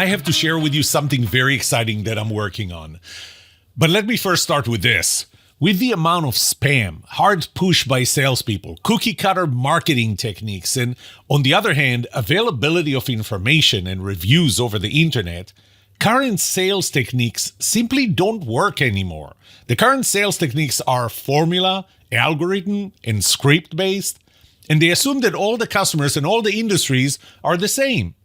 I have to share with you something very exciting that I'm working on. But let me first start with this. With the amount of spam, hard push by salespeople, cookie cutter marketing techniques, and on the other hand, availability of information and reviews over the internet, current sales techniques simply don't work anymore. The current sales techniques are formula, algorithm, and script-based, and they assume that all the customers in all the industries are the same.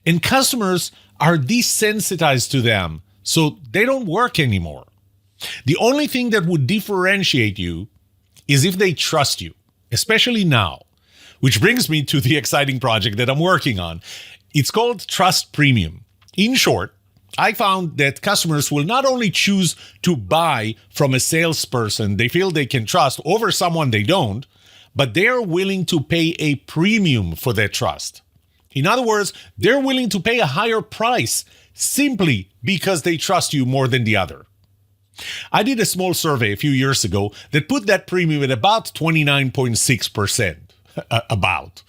And customers are desensitized to them, so they don't work anymore. The only thing that would differentiate you is if they trust you, especially now. Which brings me to the exciting project that I'm working on. It's called Trust Premium. In short, I found that customers will not only choose to buy from a salesperson they feel they can trust over someone they don't, but they're willing to pay a premium for their trust. In other words, they're willing to pay a higher price simply because they trust you more than the other. I did a small survey a few years ago that put that premium at about 29.6%. About.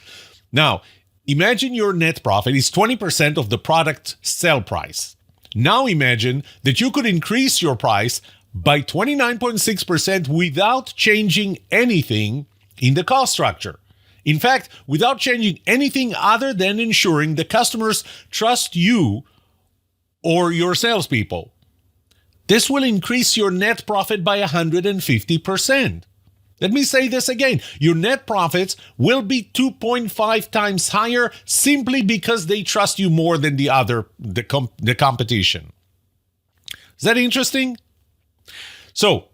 Now, imagine your net profit is 20% of the product sell price. Now imagine that you could increase your price by 29.6% without changing anything in the cost structure. In fact, without changing anything other than ensuring the customers trust you or your salespeople. This will increase your net profit by 150%. Let me say this again. Your net profits will be 2.5 times higher simply because they trust you more than the competition. Is that interesting? So,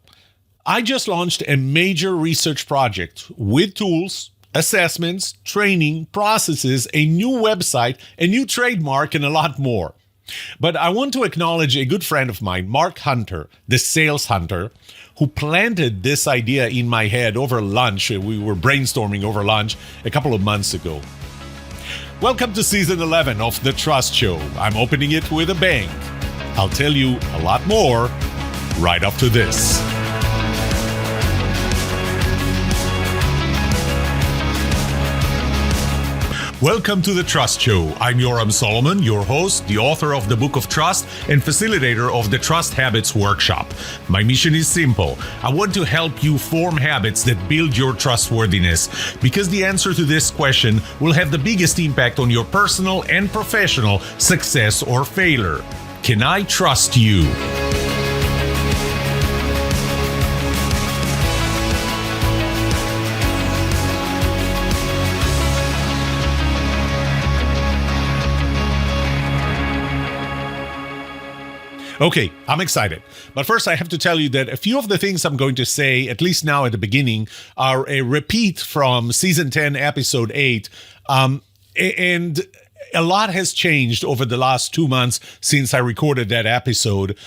I just launched a major research project with tools, assessments, training, processes, a new website, a new trademark, and a lot more. But I want to acknowledge a good friend of mine, Mark Hunter, the sales hunter, who planted this idea in my head over lunch. We were brainstorming over lunch a couple of months ago. Welcome to season 11 of The Trust Show. I'm opening it with a bang. I'll tell you a lot more right after this. Welcome to The Trust Show. I'm Yoram Solomon, your host, the author of the Book of Trust, and facilitator of the Trust Habits Workshop. My mission is simple. I want to help you form habits that build your trustworthiness, because the answer to this question will have the biggest impact on your personal and professional success or failure. Can I trust you? Okay, I'm excited. But first, I have to tell you that a few of the things I'm going to say, at least now at the beginning, are a repeat from Season 10, Episode 8. And a lot has changed over the last 2 months since I recorded that episode.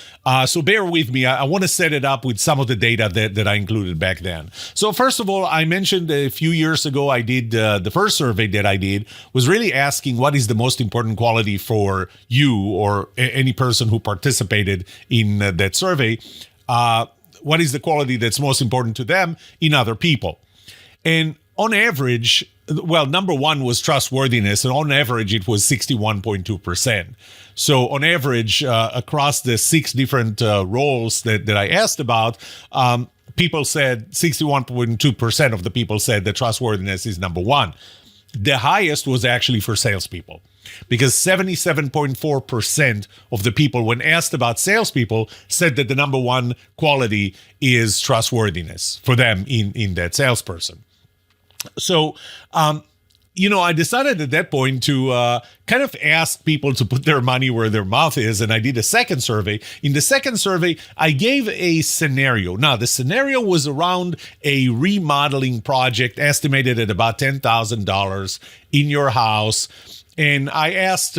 So bear with me. I want to set it up with some of the data that I included back then. So first of all, I mentioned a few years ago, I did the first survey that I did was really asking what is the most important quality for you or any person who participated in that survey. What is the quality that's most important to them in other people? And on average, well, number one was trustworthiness, and on average, it was 61.2%. So on average, across the 6 different roles that I asked about, people said 61.2% of the people said that trustworthiness is number one. The highest was actually for salespeople, because 77.4% of the people, when asked about salespeople, said that the number one quality is trustworthiness for them in that salesperson. So, I decided at that point to kind of ask people to put their money where their mouth is, and I did a second survey. In the second survey, I gave a scenario. Now, the scenario was around a remodeling project estimated at about $10,000 in your house, and I asked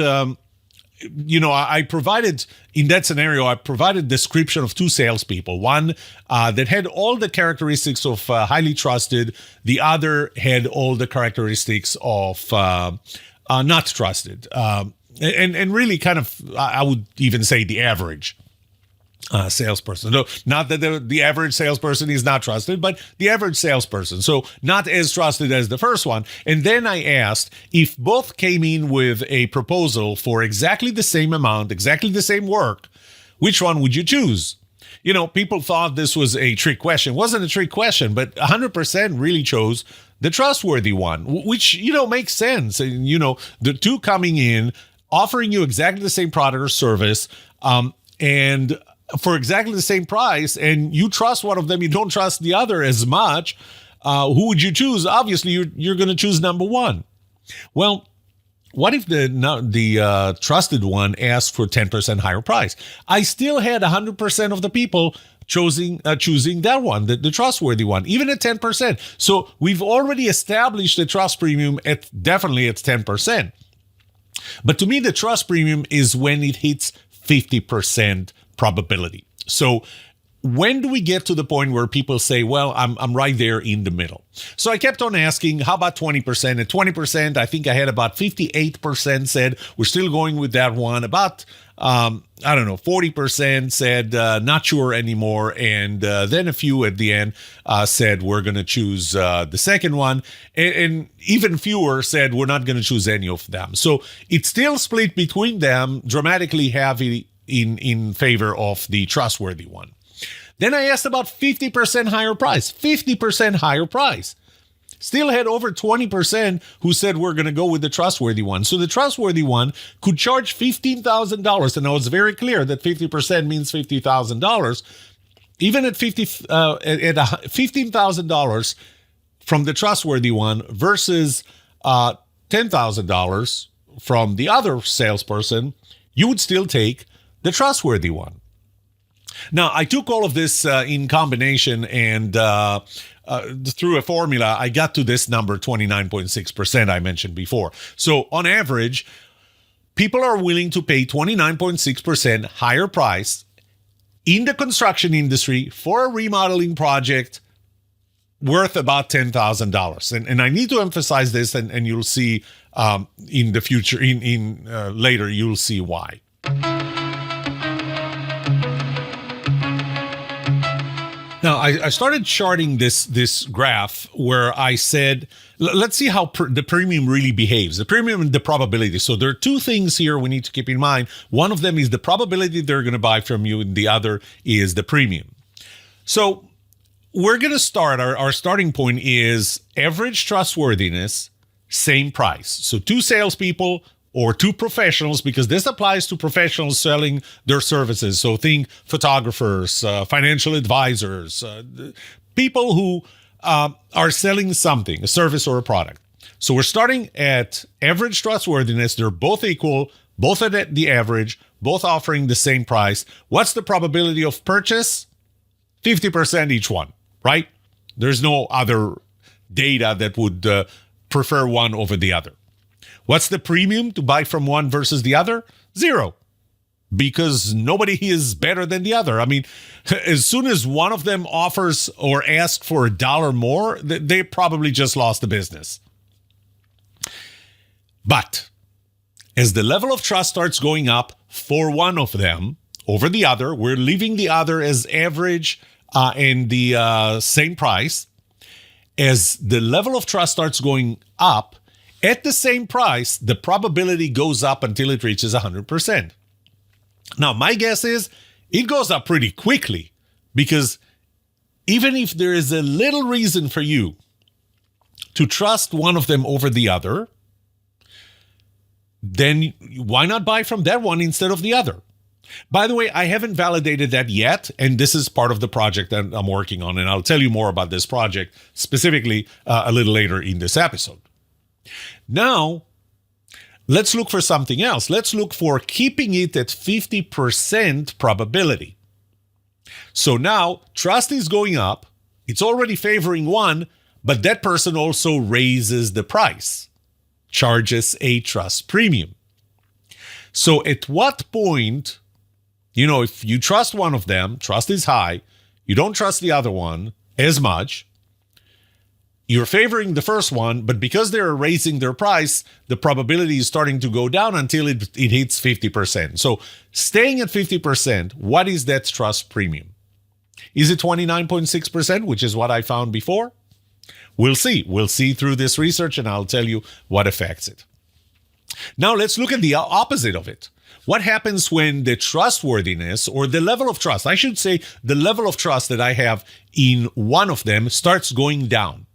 I provided, in that scenario, I provided description of 2 salespeople. One that had all the characteristics of highly trusted. The other had all the characteristics of not trusted. And really kind of, I would even say the average. salesperson. No, not that the average salesperson is not trusted, but the average salesperson. So not as trusted as the first one. And then I asked if both came in with a proposal for exactly the same amount, exactly the same work, which one would you choose? You know, people thought this was a trick question. It wasn't a trick question, but 100% really chose the trustworthy one, which, you know, makes sense. And, you know, the two coming in, offering you exactly the same product or service, and for exactly the same price, and you trust one of them, you don't trust the other as much, who would you choose? Obviously, you're going to choose number one. Well, what if the trusted one asked for 10% higher price? I still had 100% of the people choosing that one, the trustworthy one, even at 10%. So we've already established the trust premium definitely at 10%. But to me, the trust premium is when it hits 50% probability. So when do we get to the point where people say, well, I'm right there in the middle? So I kept on asking, how about 20%? At 20%, I think I had about 58% said, we're still going with that one. About, 40% said, not sure anymore. And then a few at the end said, we're going to choose the second one. And even fewer said, we're not going to choose any of them. So it's still split between them, dramatically heavy in favor of the trustworthy one. Then I asked about 50% higher price, 50% higher price. Still had over 20% who said we're going to go with the trustworthy one. So the trustworthy one could charge $15,000. And I was very clear that 50% means $50,000. Even at $15,000 from the trustworthy one versus $10,000 from the other salesperson, you would still take the trustworthy one. Now, I took all of this in combination and through a formula, I got to this number, 29.6% I mentioned before. So on average, people are willing to pay 29.6% higher price in the construction industry for a remodeling project worth about $10,000. And I need to emphasize this, and you'll see in the future, later, you'll see why. Now, I started charting this graph where I said, let's see how the premium really behaves, the premium and the probability. So there are two things here we need to keep in mind. One of them is the probability they're going to buy from you, and the other is the premium. So we're going to start, our starting point is average trustworthiness, same price. So two salespeople or two professionals, because this applies to professionals selling their services. So think photographers, financial advisors, people who are selling something, a service or a product. So we're starting at average trustworthiness. They're both equal, both at the average, both offering the same price. What's the probability of purchase? 50% each one, right? There's no other data that would prefer one over the other. What's the premium to buy from one versus the other? 0. Because nobody is better than the other. I mean, as soon as one of them offers or asks for $1 more, they probably just lost the business. But as the level of trust starts going up for one of them over the other, we're leaving the other as average and the same price. As the level of trust starts going up, at the same price, the probability goes up until it reaches 100%. Now, my guess is it goes up pretty quickly, because even if there is a little reason for you to trust one of them over the other, then why not buy from that one instead of the other? By the way, I haven't validated that yet, and this is part of the project that I'm working on, and I'll tell you more about this project specifically a little later in this episode. Now, let's look for something else. Let's look for keeping it at 50% probability. So now trust is going up. It's already favoring one, but that person also raises the price, charges a trust premium. So at what point, if you trust one of them, trust is high, you don't trust the other one as much, you're favoring the first one, but because they're raising their price, the probability is starting to go down until it hits 50%. So staying at 50%, what is that trust premium? Is it 29.6%, which is what I found before? We'll see. We'll see through this research, and I'll tell you what affects it. Now let's look at the opposite of it. What happens when the trustworthiness, or the level of trust, I should say the level of trust that I have in one of them, starts going down?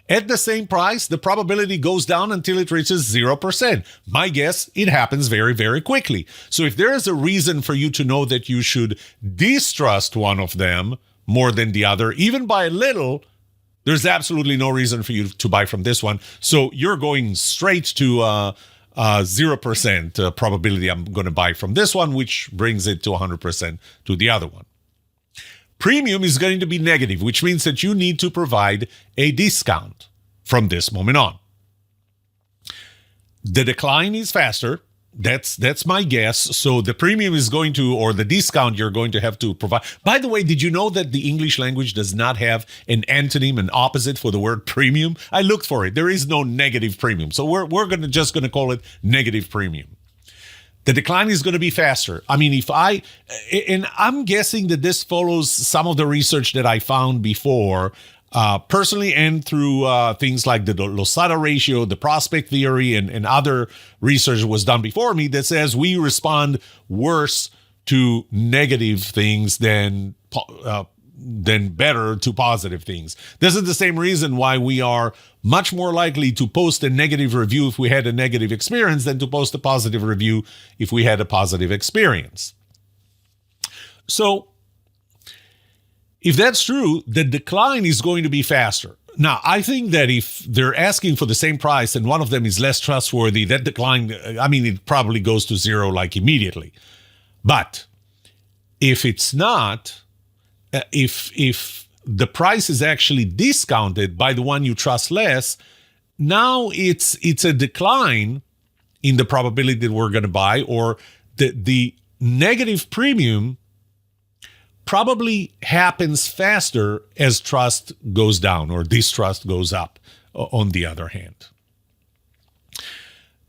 At the same price, the probability goes down until it reaches 0%. My guess, it happens very, very quickly. So if there is a reason for you to know that you should distrust one of them more than the other, even by a little, there's absolutely no reason for you to buy from this one. So you're going straight to 0% probability I'm going to buy from this one, which brings it to 100% to the other one. Premium is going to be negative, which means that you need to provide a discount from this moment on. The decline is faster. That's my guess. So the premium is going to, or the discount you're going to have to provide. By the way, did you know that the English language does not have an antonym, an opposite for the word premium? I looked for it. There is no negative premium. So we're just going to call it negative premium. The decline is going to be faster. I mean, and I'm guessing that this follows some of the research that I found before, personally, and through things like the Losada ratio, the prospect theory, and other research was done before me that says we respond worse to negative things than better to positive things. This is the same reason why we are much more likely to post a negative review if we had a negative experience than to post a positive review if we had a positive experience. So if that's true, the decline is going to be faster. Now, I think that if they're asking for the same price and one of them is less trustworthy, that decline, I mean, it probably goes to zero like immediately. But if it's not, if the price is actually discounted by the one you trust less, now it's a decline in the probability that we're going to buy, or the negative premium probably happens faster as trust goes down or distrust goes up, on the other hand.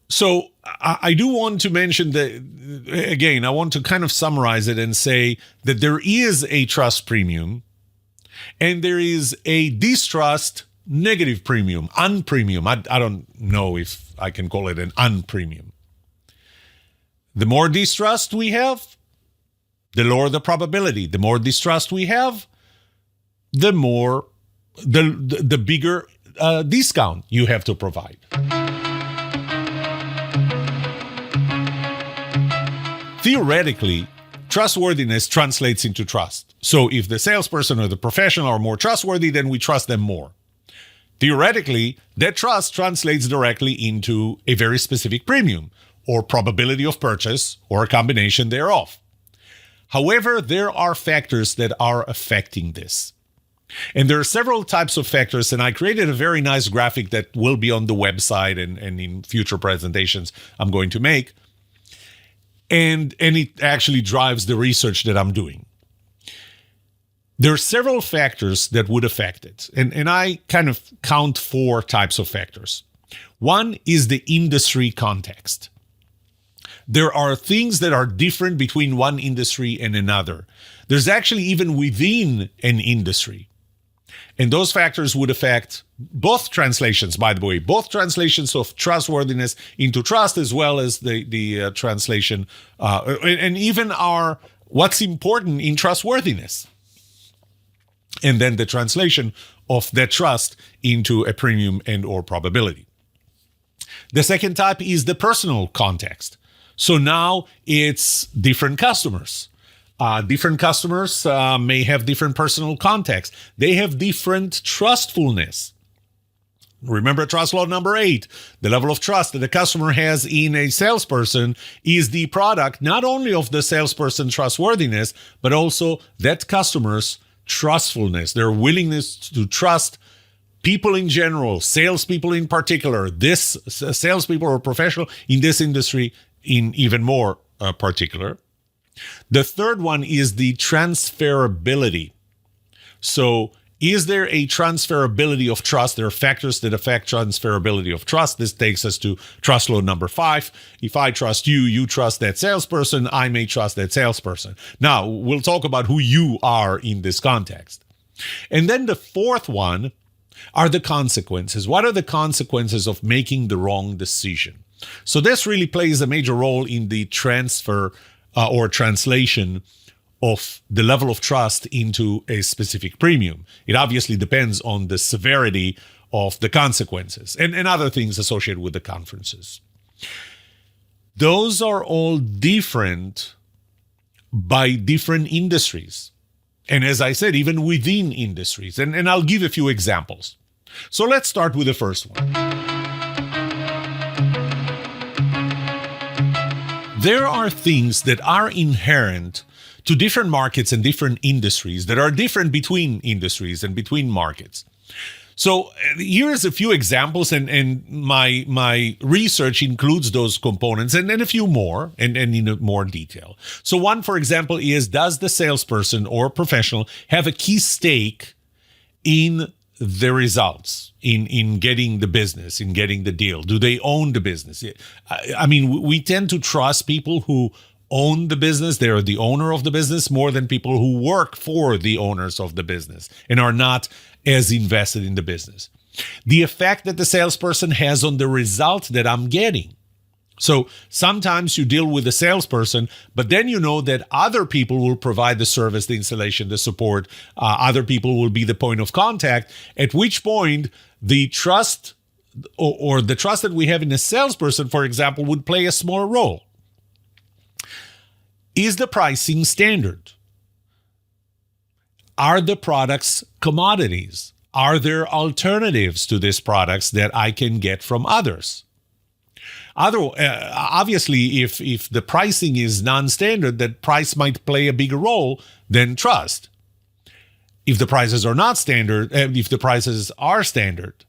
So I do want to mention that, again, I want to kind of summarize it and say that there is a trust premium and there is a distrust negative premium, unpremium. I don't know if I can call it an unpremium. The more distrust we have, the lower the probability. The more distrust we have, the bigger discount you have to provide. Theoretically, trustworthiness translates into trust. So if the salesperson or the professional are more trustworthy, then we trust them more. Theoretically, that trust translates directly into a very specific premium or probability of purchase or a combination thereof. However, there are factors that are affecting this. And there are several types of factors, and I created a very nice graphic that will be on the website and in future presentations I'm going to make. And it actually drives the research that I'm doing. There are several factors that would affect it. And I kind of count 4 types of factors. One is the industry context. There are things that are different between one industry and another. There's actually even within an industry. And those factors would affect both translations, by the way, both translations of trustworthiness into trust, as well as the translation, and even what's important in trustworthiness. And then the translation of that trust into a premium and or probability. The second type is the personal context. So now it's different customers. Different customers may have different personal context. They have different trustfulness. Remember trust law number 8. The level of trust that the customer has in a salesperson is the product not only of the salesperson's trustworthiness, but also that customer's trustfulness, their willingness to trust people in general, salespeople in particular, this salespeople or professional in this industry in even more particular. The third one is the transferability. So Is there a transferability of trust? There are factors that affect transferability of trust. This takes us to trust law number 5. If I trust you, you trust that salesperson, I may trust that salesperson. Now, we'll talk about who you are in this context. And then the fourth one are the consequences. What are the consequences of making the wrong decision? So this really plays a major role in the transfer or translation of the level of trust into a specific premium. It obviously depends on the severity of the consequences and other things associated with the conferences. Those are all different by different industries. And as I said, even within industries. And I'll give a few examples. So let's start with the first one. There are things that are inherent to different markets and different industries that are different between industries and between markets. So here's a few examples, and my research includes those components and a few more, and in more detail. So one, for example, is, does the salesperson or professional have a key stake in the results, in getting the business, in getting the deal? Do they own the business? I mean, we tend to trust people who own the business. They're the owner of the business more than people who work for the owners of the business and are not as invested in the business. The effect that the salesperson has on the result that I'm getting. So sometimes you deal with a salesperson, but then you know that other people will provide the service, the installation, the support. Other people will be the point of contact, at which point the trust or the trust that we have in a salesperson, for example, would play a smaller role. Is the pricing standard? Are the products commodities? Are there alternatives to these products that I can get from others? Obviously, if the pricing is non-standard, that price might play a bigger role than trust. If the prices are not standard, if the prices are standard,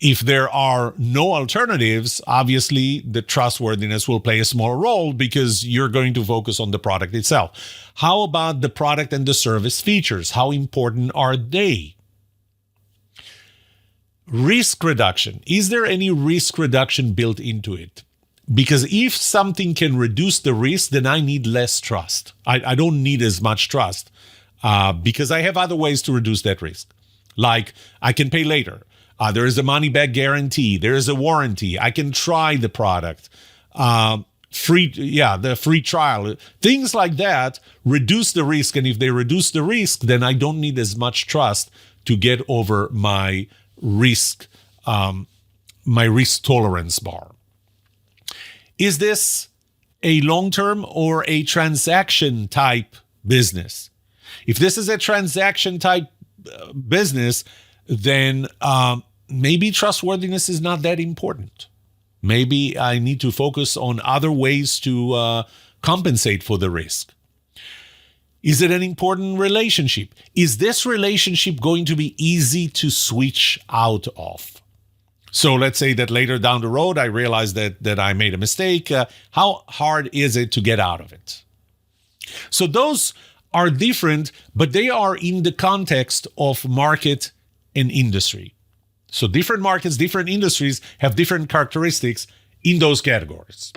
if there are no alternatives, obviously the trustworthiness will play a smaller role because you're going to focus on the product itself. How about the product and the service features? How important are they? Risk reduction. Is there any risk reduction built into it? Because if something can reduce the risk, then I need less trust. I don't need as much trust because I have other ways to reduce that risk. Like I can pay later. There is a money-back guarantee. There is a warranty. I can try the product. The free trial. Things like that reduce the risk. And if they reduce the risk, then I don't need as much trust to get over my risk tolerance bar. Is this a long-term or a transaction type business? If this is a transaction type business, then maybe trustworthiness is not that important. Maybe I need to focus on other ways to compensate for the risk. Is it an important relationship? Is this relationship going to be easy to switch out of? So let's say that later down the road, I realize that I made a mistake. How hard is it to get out of it? So those are different, but they are in the context of market and industry. So different markets, different industries have different characteristics in those categories.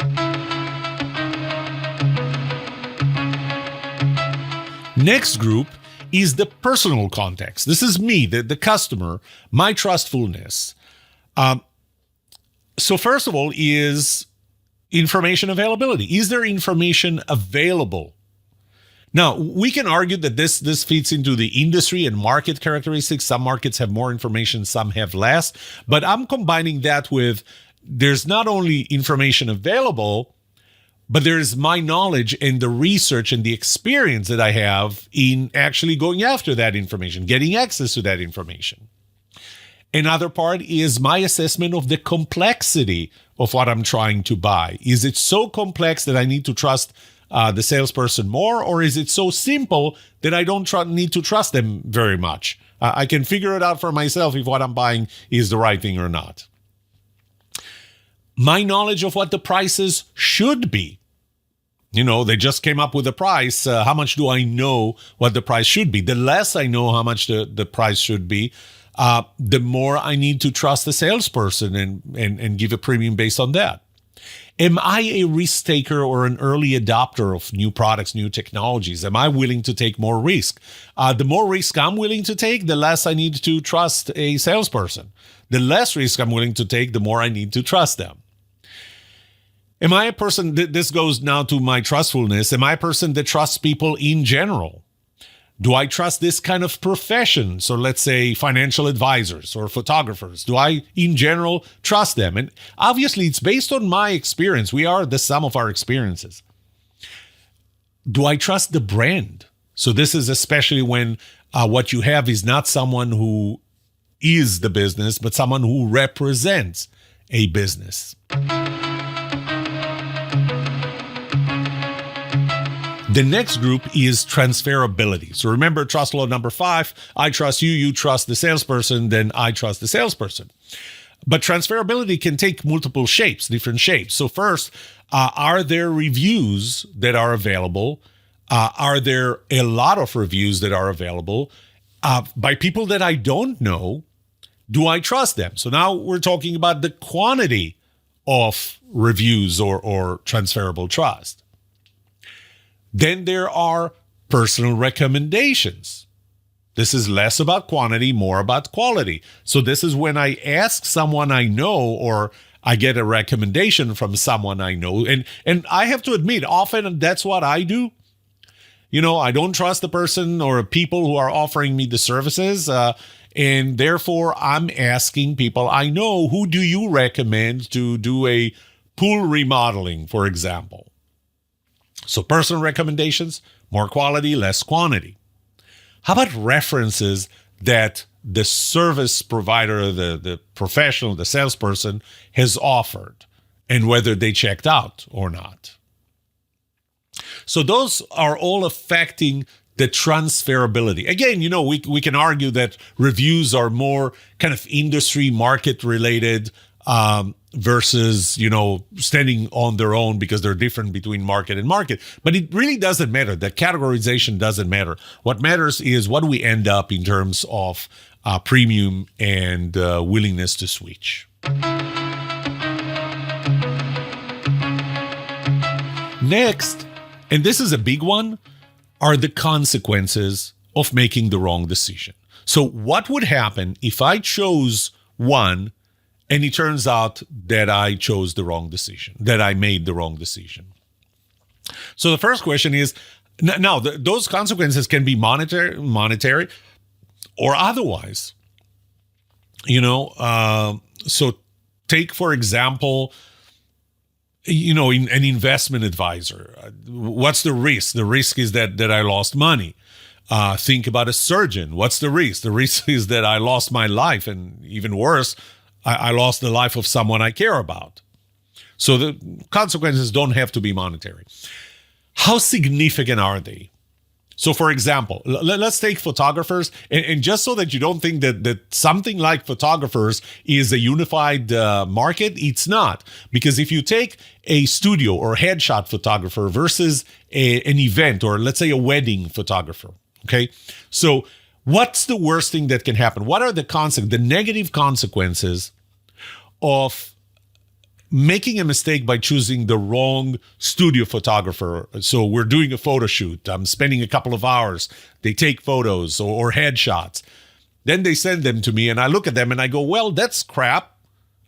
Next group is the personal context. This is me, the customer, my trustfulness. So first of all is information availability. Is there information available? Now, we can argue that this fits into the industry and market characteristics. Some markets have more information, some have less. But I'm combining that with there's not only information available, but there's my knowledge and the research and the experience that I have in actually going after that information, getting access to that information. Another part is my assessment of the complexity of what I'm trying to buy. Is it so complex that I need to trust the salesperson more, or is it so simple that I don't need to trust them very much? I can figure it out for myself if what I'm buying is the right thing or not. My knowledge of what the prices should be. They just came up with a price. How much do I know what the price should be? The less I know how much the price should be, the more I need to trust the salesperson and give a premium based on that. Am I a risk taker or an early adopter of new products, new technologies? Am I willing to take more risk? The more risk I'm willing to take, the less I need to trust a salesperson. The less risk I'm willing to take, the more I need to trust them. Am I a person, this goes now to my trustfulness, am I a person that trusts people in general? Do I trust this kind of profession? So let's say financial advisors or photographers. Do I, in general, trust them? And obviously, it's based on my experience. We are the sum of our experiences. Do I trust the brand? So this is especially when what you have is not someone who is the business, but someone who represents a business. The next group is transferability. So remember trust law number 5, I trust you, you trust the salesperson, then I trust the salesperson. But transferability can take multiple shapes, different shapes. So first, are there reviews that are available? Are there a lot of reviews that are available by people that I don't know? Do I trust them? So now we're talking about the quantity of reviews or transferable trust. Then there are personal recommendations. This is less about quantity, more about quality. So this is when I ask someone I know or I get a recommendation from someone I know. And I have to admit, often that's what I do. I don't trust the person or people who are offering me the services. And therefore, I'm asking people I know, who do you recommend to do a pool remodeling, for example? So personal recommendations, more quality, less quantity. How about references that the service provider, the professional, the salesperson has offered and whether they checked out or not? So those are all affecting the transferability. Again, we can argue that reviews are more kind of industry market related versus, standing on their own because they're different between market and market. But it really doesn't matter. That categorization doesn't matter. What matters is what do we end up in terms of premium and willingness to switch. Next, and this is a big one, are the consequences of making the wrong decision. So what would happen if I chose one and it turns out that I chose the wrong decision, that I made the wrong decision? So the first question is, now those consequences can be monetary or otherwise. So take, for example, an investment advisor. What's the risk? The risk is that I lost money. Think about a surgeon. What's the risk? The risk is that I lost my life, and even worse, I lost the life of someone I care about. So the consequences don't have to be monetary. How significant are they? So for example, let's take photographers, and just so that you don't think that something like photographers is a unified market, it's not. Because if you take a studio or headshot photographer versus an event, or let's say a wedding photographer, okay? So what's the worst thing that can happen? What are the negative consequences of making a mistake by choosing the wrong studio photographer? So we're doing a photo shoot. I'm spending a couple of hours. They take photos or headshots. Then they send them to me and I look at them and I go, well, that's crap.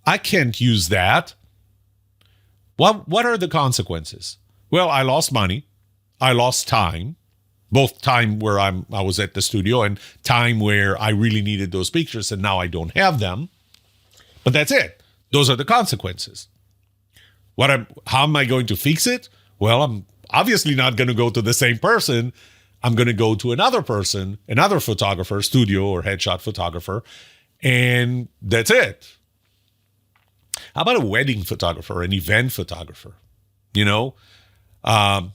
I can't use that. What are the consequences? Well, I lost money. I lost time. Both time where I was at the studio and time where I really needed those pictures and now I don't have them. But that's it. Those are the consequences. How am I going to fix it? Well, I'm obviously not going to go to the same person. I'm going to go to another person, another photographer, studio or headshot photographer, and that's it. How about a wedding photographer, an event photographer? I'm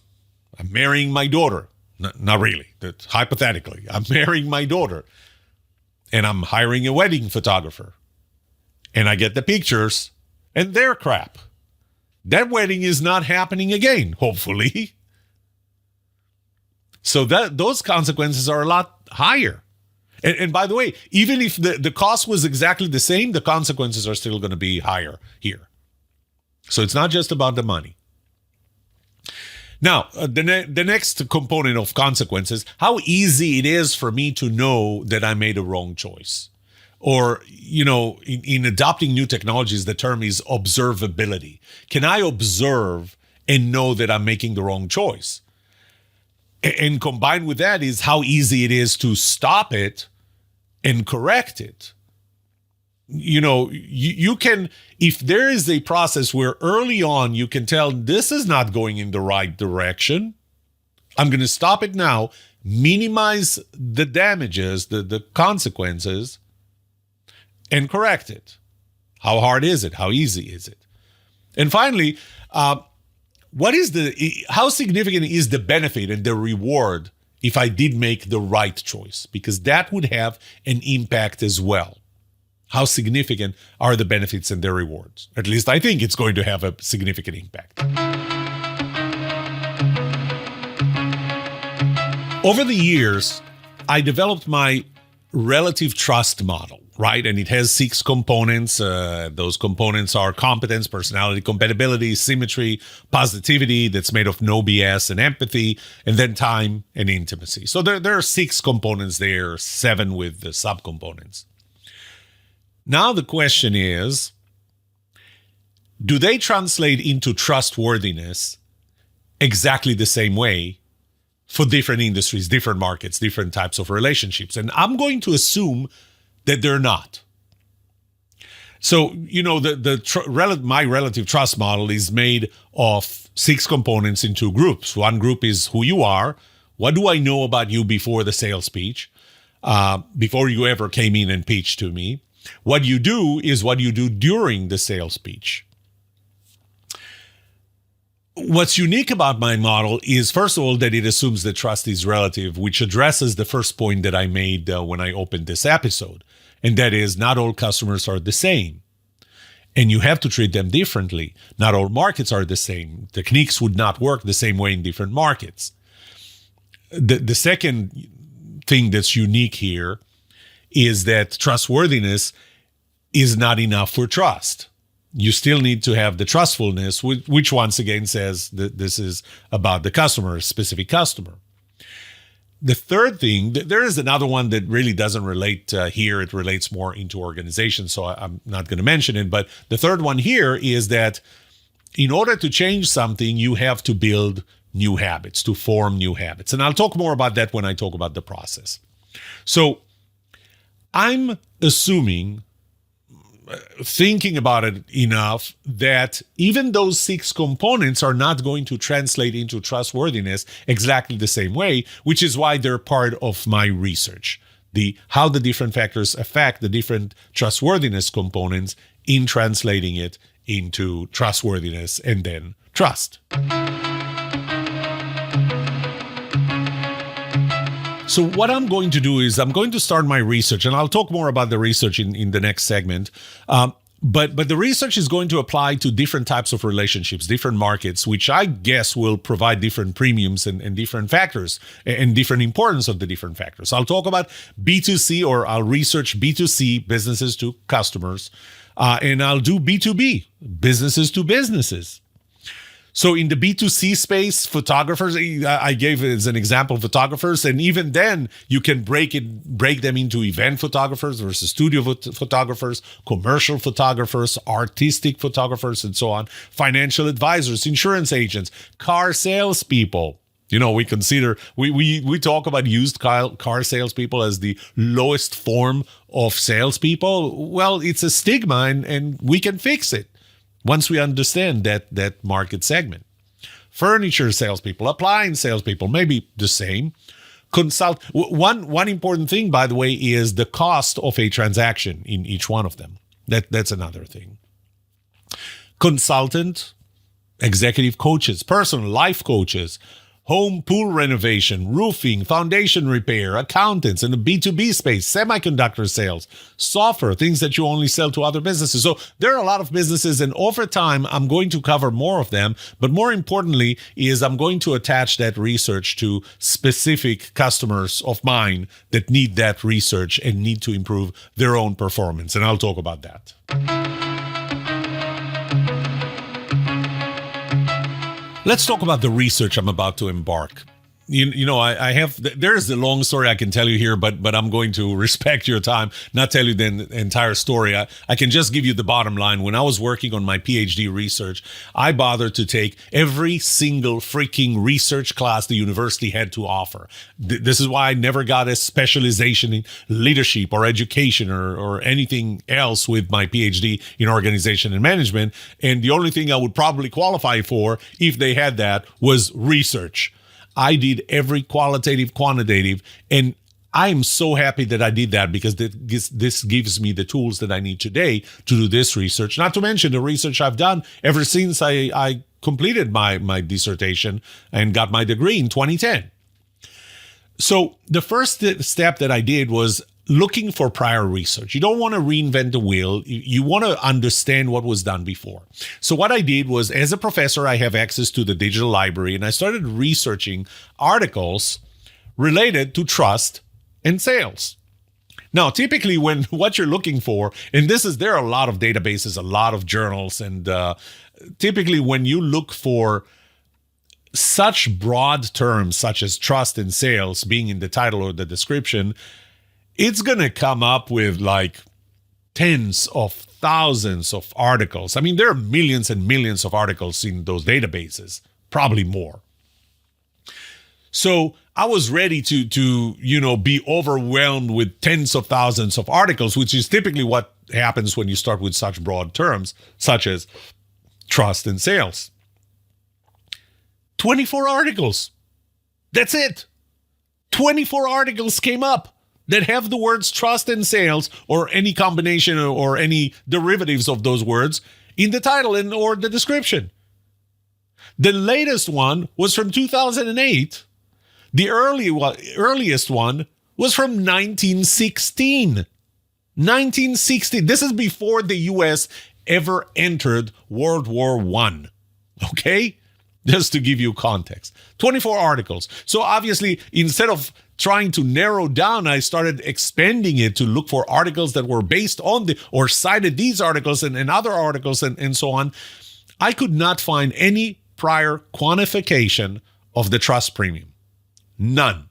marrying my daughter. Not really, but hypothetically, I'm marrying my daughter and I'm hiring a wedding photographer and I get the pictures and they're crap. that wedding is not happening again, hopefully. So those consequences are a lot higher. And by the way, even if the cost was exactly the same, the consequences are still going to be higher here. So it's not just about the money. Now, the next component of consequences, how easy it is for me to know that I made a wrong choice. Or, in adopting new technologies, the term is observability. Can I observe and know that I'm making the wrong choice? And combined with that is how easy it is to stop it and correct it. You can, if there is a process where early on you can tell this is not going in the right direction, I'm going to stop it now, minimize the damages, the consequences, and correct it. How hard is it? How easy is it? And finally, how significant is the benefit and the reward if I did make the right choice? Because that would have an impact as well. How significant are the benefits and the rewards? At least I think it's going to have a significant impact. Over the years, I developed my relative trust model, right? And it has 6 components. Those components are competence, personality, compatibility, symmetry, positivity that's made of no BS and empathy, and then time and intimacy. So there are 6 components there, 7 with the subcomponents. Now the question is, do they translate into trustworthiness exactly the same way for different industries, different markets, different types of relationships? And I'm going to assume that they're not. So, my relative trust model is made of 6 components in 2 groups. One group is who you are. What do I know about you before the sales pitch, before you ever came in and pitched to me? What you do is what you do during the sales pitch. What's unique about my model is, first of all, that it assumes that trust is relative, which addresses the first point that I made when I opened this episode. And that is, not all customers are the same. And you have to treat them differently. Not all markets are the same. Techniques would not work the same way in different markets. The second thing that's unique here is that trustworthiness is not enough for trust. You still need to have the trustfulness, which once again says that this is about the customer, a specific customer. The third thing, there is another one that really doesn't relate here. It relates more into organizations, so I'm not going to mention it. But the third one here is that in order to change something, you have to build new habits, to form new habits. And I'll talk more about that when I talk about the process. So I'm assuming, thinking about it enough, that even those 6 components are not going to translate into trustworthiness exactly the same way, which is why they're part of my research. How the different factors affect the different trustworthiness components in translating it into trustworthiness and then trust. So what I'm going to do is I'm going to start my research, and I'll talk more about the research in the next segment. But the research is going to apply to different types of relationships, different markets, which I guess will provide different premiums and different factors and different importance of the different factors. I'll talk about B2C, or I'll research B2C, businesses to customers, and I'll do B2B, businesses to businesses. So in the B2C space, photographers, I gave as an example photographers, and even then you can break them into event photographers versus studio photographers, commercial photographers, artistic photographers, and so on, financial advisors, insurance agents, car salespeople. We consider, we talk about used car salespeople as the lowest form of salespeople. Well, it's a stigma, and we can fix it once we understand that market segment. Furniture salespeople, appliance salespeople, maybe the same. One important thing, by the way, is the cost of a transaction in each one of them. That's another thing. Consultant, executive coaches, personal life coaches, home pool renovation, roofing, foundation repair, accountants in the B2B space, semiconductor sales, software, things that you only sell to other businesses. So there are a lot of businesses, and over time, I'm going to cover more of them. But more importantly is I'm going to attach that research to specific customers of mine that need that research and need to improve their own performance. And I'll talk about that. Let's talk about the research I'm about to embark. I have, there's a long story I can tell you here, but I'm going to respect your time, not tell you the entire story. I can just give you the bottom line. When I was working on my PhD research, I bothered to take every single freaking research class the university had to offer. This is why I never got a specialization in leadership or education or anything else with my PhD in organization and management. And the only thing I would probably qualify for, if they had that, was research. I did every qualitative, quantitative, and I'm so happy that I did that because this gives me the tools that I need today to do this research, not to mention the research I've done ever since I completed my dissertation and got my degree in 2010. So the first step that I did was looking for prior research. You don't want to reinvent the wheel. You want to understand what was done before. So what I did was, as a professor, I have access to the digital library, and I started researching articles related to trust and sales. Now, typically when what you're looking for, and there are a lot of databases, a lot of journals, and typically when you look for such broad terms such as trust and sales being in the title or the description, it's going to come up with like tens of thousands of articles. I mean, there are millions and millions of articles in those databases, probably more. So I was ready to be overwhelmed with tens of thousands of articles, which is typically what happens when you start with such broad terms, such as trust and sales. 24 articles. That's it. 24 articles came up that have the words trust and sales or any combination or any derivatives of those words in the title or the description. The latest one was from 2008. The earliest one was from 1916. 1916. This is before the U.S. ever entered World War I. Okay? Just to give you context. 24 articles. So obviously, instead of trying to narrow down, I started expanding it to look for articles that were based on or cited these articles and other articles and so on. I could not find any prior quantification of the trust premium. None.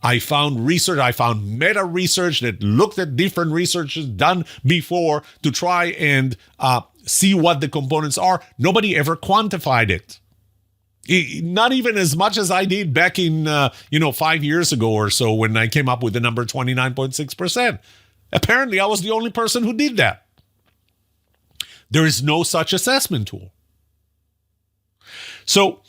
I found meta research that looked at different researches done before to try and see what the components are. Nobody ever quantified it. Not even as much as I did back in, 5 years ago or so when I came up with the number 29.6%. Apparently, I was the only person who did that. There is no such assessment tool. So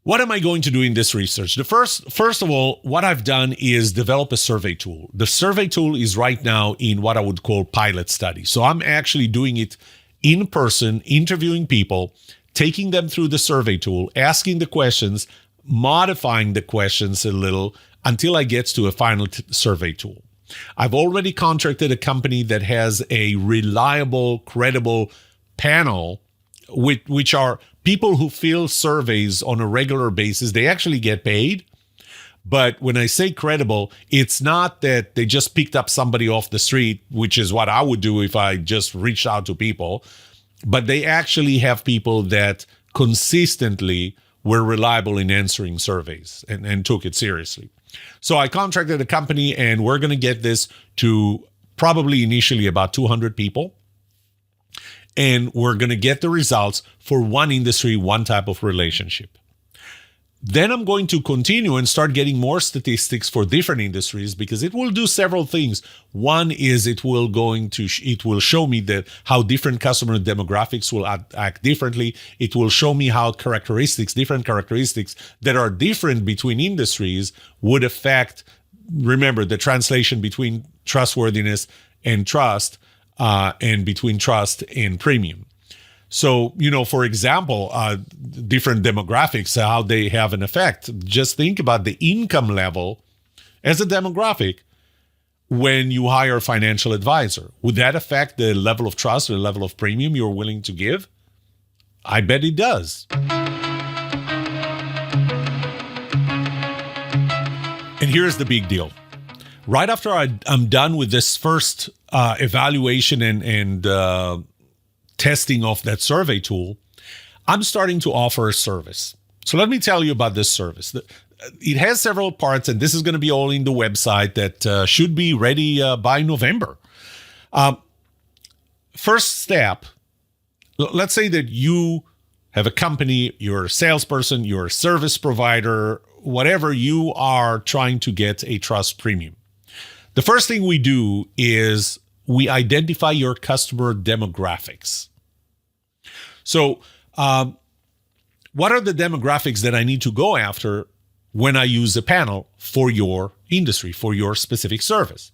what am I going to do in this research? First of all, what I've done is develop a survey tool. The survey tool is right now in what I would call pilot study. So I'm actually doing it in person, interviewing people, taking them through the survey tool, asking the questions, modifying the questions a little until I get to a final survey tool. I've already contracted a company that has a reliable, credible panel, which are people who fill surveys on a regular basis. They actually get paid. But when I say credible, it's not that they just picked up somebody off the street, which is what I would do if I just reached out to people. But they actually have people that consistently were reliable in answering surveys and took it seriously. So I contracted a company, and we're going to get this to probably initially about 200 people. And we're going to get the results for one industry, one type of relationship. Then I'm going to continue and start getting more statistics for different industries because it will do several things. One is it will show me that how different customer demographics will act differently. It will show me how different characteristics that are different between industries would affect, remember, the translation between trustworthiness and trust, and between trust and premium. So, for example, different demographics, how they have an effect. Just think about the income level as a demographic when you hire a financial advisor. Would that affect the level of trust or the level of premium you're willing to give? I bet it does. And here's the big deal. Right after I'm done with this first evaluation and testing of that survey tool, I'm starting to offer a service. So let me tell you about this service. It has several parts, and this is going to be all in the website that should be ready by November. First step, let's say that you have a company, you're a salesperson, you're a service provider, whatever, you are trying to get a trust premium. The first thing we do is we identify your customer demographics. So what are the demographics that I need to go after when I use a panel for your industry, for your specific service?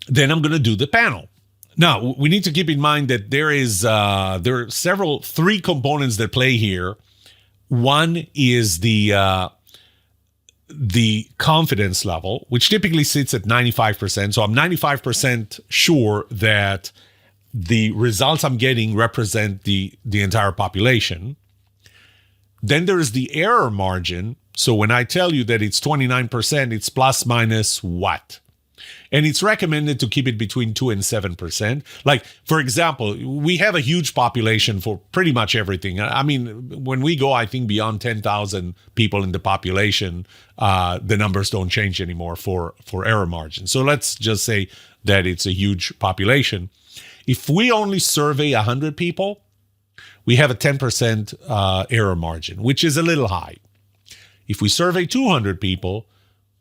Then I'm going to do the panel. Now, we need to keep in mind that there are three components that play here. One is the confidence level, which typically sits at 95%. So I'm 95% sure that the results I'm getting represent the entire population. Then there is the error margin. So when I tell you that it's 29%, it's plus minus what? And it's recommended to keep it between 2 and 7%. Like, for example, we have a huge population for pretty much everything. I mean, when we go, I think, beyond 10,000 people in the population, the numbers don't change anymore for error margin. So let's just say that it's a huge population. If we only survey 100 people, we have a 10% error margin, which is a little high. If we survey 200 people,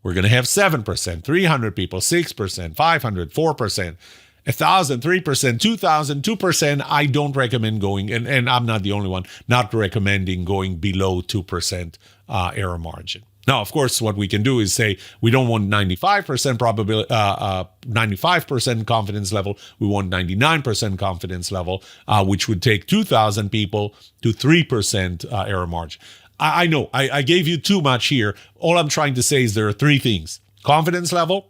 we're going to have 7%, 300 people, 6%, 500, 4%, 1,000, 3%, 2,000, 2%. I don't recommend going, and I'm not the only one, not recommending going below 2% error margin. Now, of course, what we can do is say we don't want 95% probability, 95% confidence level. We want 99% confidence level, which would take 2,000 people to 3% error margin. I know I gave you too much here. All I'm trying to say is there are three things: confidence level,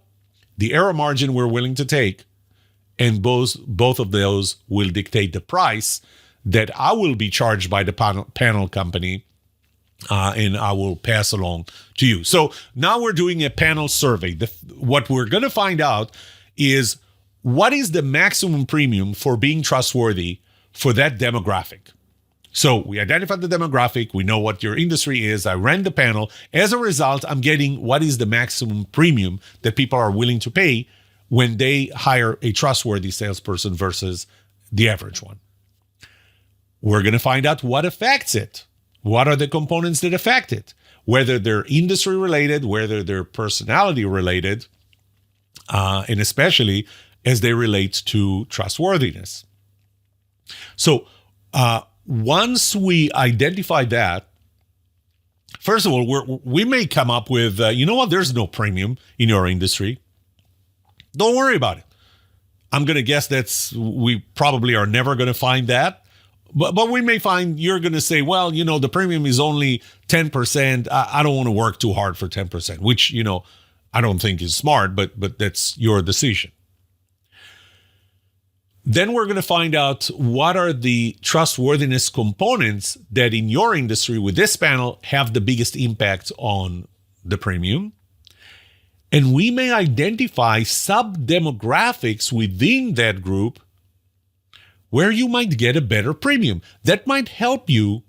the error margin we're willing to take, and both of those will dictate the price that I will be charged by the panel company, and I will pass along to you. So now we're doing a panel survey. What we're going to find out is what is the maximum premium for being trustworthy for that demographic. So we identified the demographic. We know what your industry is. I ran the panel. As a result, I'm getting what is the maximum premium that people are willing to pay when they hire a trustworthy salesperson versus the average one. We're going to find out what affects it. What are the components that affect it? Whether they're industry related, whether they're personality related, and especially as they relate to trustworthiness. So, once we identify that, first of all, we may come up with, you know what, there's no premium in your industry. Don't worry about it. I'm going to guess we probably are never going to find that. But we may find you're going to say, well, the premium is only 10%. I don't want to work too hard for 10%, which, I don't think is smart, but that's your decision. Then we're going to find out what are the trustworthiness components that in your industry with this panel have the biggest impact on the premium. And we may identify sub-demographics within that group where you might get a better premium. That might help you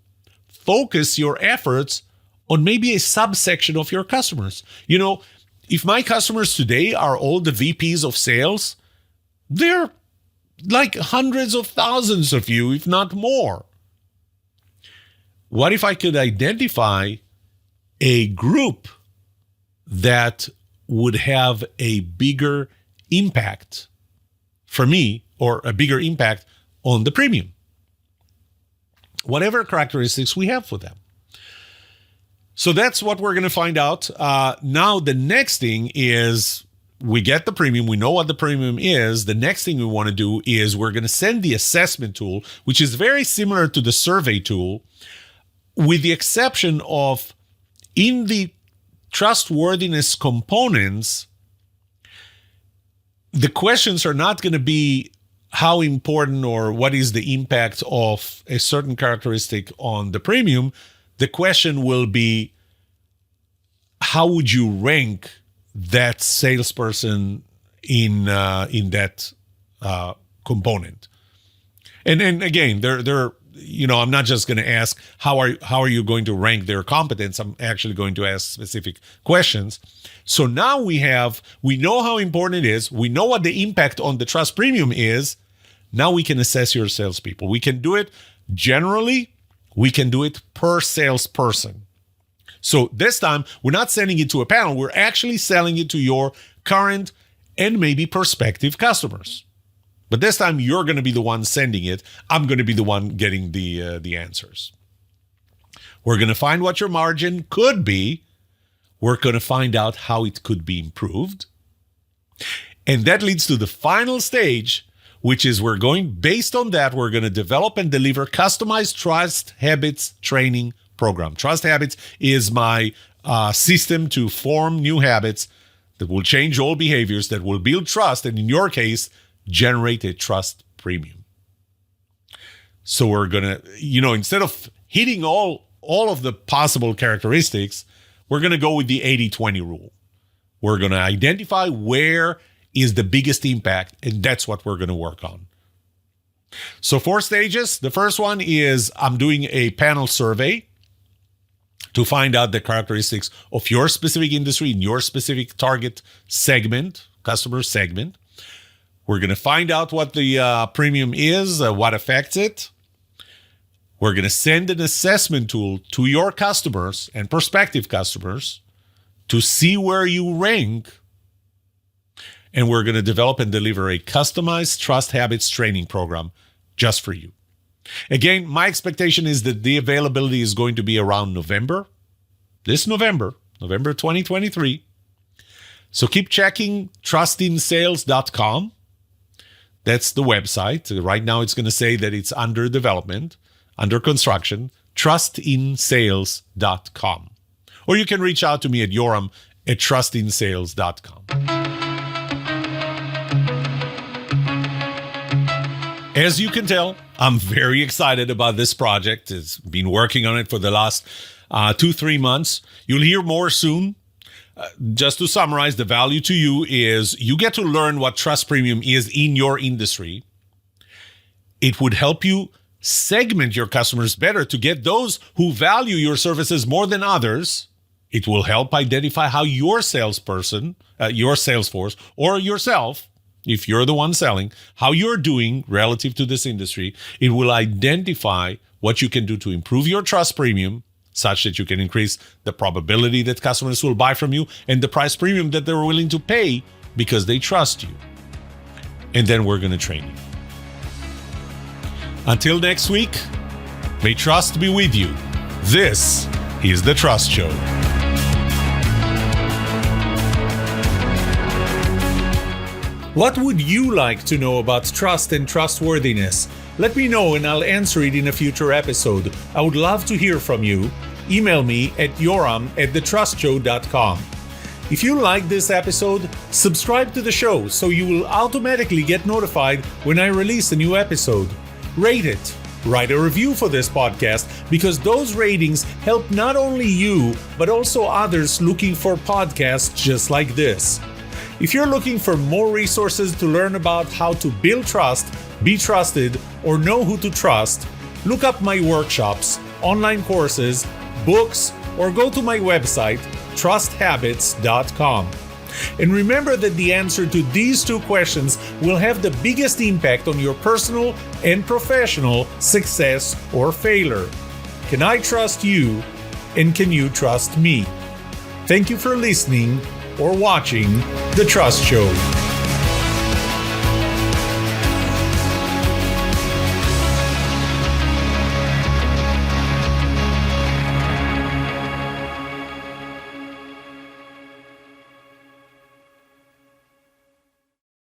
focus your efforts on maybe a subsection of your customers. If my customers today are all the VPs of sales, they're like hundreds of thousands of you, if not more. What if I could identify a group that would have a bigger impact for me, or a bigger impact on the premium? Whatever characteristics we have for them. So that's what we're going to find out. Now, the next thing is we get the premium, we know what the premium is. The next thing we want to do is we're going to send the assessment tool, which is very similar to the survey tool, with the exception of in the trustworthiness components, the questions are not going to be how important or what is the impact of a certain characteristic on the premium. The question will be, how would you rank that salesperson in that component? And again, they're I'm not just going to ask how are you going to rank their competence. I'm actually going to ask specific questions. So now we know how important it is. We know what the impact on the trust premium is. Now we can assess your salespeople. We can do it generally. We can do it per salesperson. So this time, we're not sending it to a panel. We're actually selling it to your current and maybe prospective customers. But this time, you're going to be the one sending it. I'm going to be the one getting the answers. We're going to find what your margin could be. We're going to find out how it could be improved. And that leads to the final stage, which is based on that, we're going to develop and deliver customized Trust Habits training program. Trust Habits is my system to form new habits that will change old behaviors, that will build trust, and in your case, generate a trust premium. So we're going to, instead of hitting all of the possible characteristics, we're going to go with the 80-20 rule. We're going to identify where is the biggest impact, and that's what we're going to work on. So 4 stages. The first one is I'm doing a panel survey to find out the characteristics of your specific industry and your specific target segment, customer segment. We're going to find out what the premium is, what affects it. We're going to send an assessment tool to your customers and prospective customers to see where you rank. And we're going to develop and deliver a customized Trust Habits training program just for you. Again, my expectation is that the availability is going to be around November, November 2023. So keep checking trustinsales.com. That's the website. Right now, it's going to say that it's under development, under construction, trustinsales.com. Or you can reach out to me at yoram@trustinsales.com. As you can tell, I'm very excited about this project. It's been working on it for the last 2-3 months. You'll hear more soon. Just to summarize, the value to you is you get to learn what trust premium is in your industry. It would help you segment your customers better to get those who value your services more than others. It will help identify how your salesperson, your sales force, or yourself, if you're the one selling, how you're doing relative to this industry. It will identify what you can do to improve your trust premium, such that you can increase the probability that customers will buy from you and the price premium that they're willing to pay because they trust you. And then we're going to train you. Until next week, may trust be with you. This is The Trust Show. What would you like to know about trust and trustworthiness? Let me know and I'll answer it in a future episode. I would love to hear from you. Email me at yoram@thetrustshow.com. If you like this episode, subscribe to the show so you will automatically get notified when I release a new episode. Rate it. Write a review for this podcast because those ratings help not only you, but also others looking for podcasts just like this. If you're looking for more resources to learn about how to build trust, be trusted, or know who to trust, look up my workshops, online courses, books, or go to my website, trusthabits.com. And remember that the answer to these 2 questions will have the biggest impact on your personal and professional success or failure. Can I trust you? And can you trust me? Thank you for listening or watching The Trust Show.